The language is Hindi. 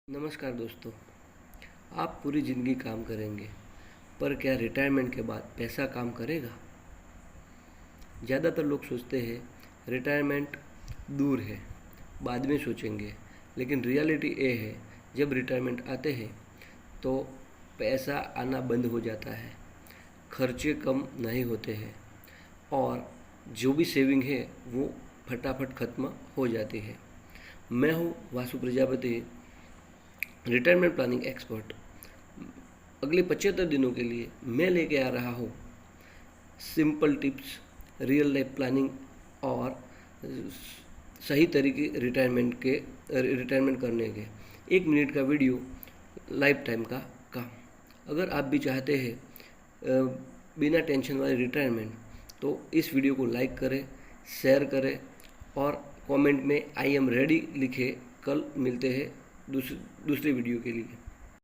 नमस्कार दोस्तों। आप पूरी ज़िंदगी काम करेंगे, पर क्या रिटायरमेंट के बाद पैसा काम करेगा? ज़्यादातर लोग सोचते हैं रिटायरमेंट दूर है, बाद में सोचेंगे। लेकिन रियलिटी ये है, जब रिटायरमेंट आते हैं तो पैसा आना बंद हो जाता है, खर्चे कम नहीं होते हैं और जो भी सेविंग है वो फटाफट ख़त्म हो जाती है। मैं हूँ Vasu Prajapati, retirement planning expert. अगले 75 दिनों के लिए मैं लेके आ रहा हूँ simple tips, real life planning और सही तरीके रिटायरमेंट करने के। 1 मिनट का वीडियो, लाइफ टाइम का काम। अगर आप भी चाहते हैं बिना टेंशन वाले रिटायरमेंट, तो इस वीडियो को लाइक करें, शेयर करें और कमेंट में आई एम रेडी लिखें। कल मिलते हैं दूसरी वीडियो के लिए।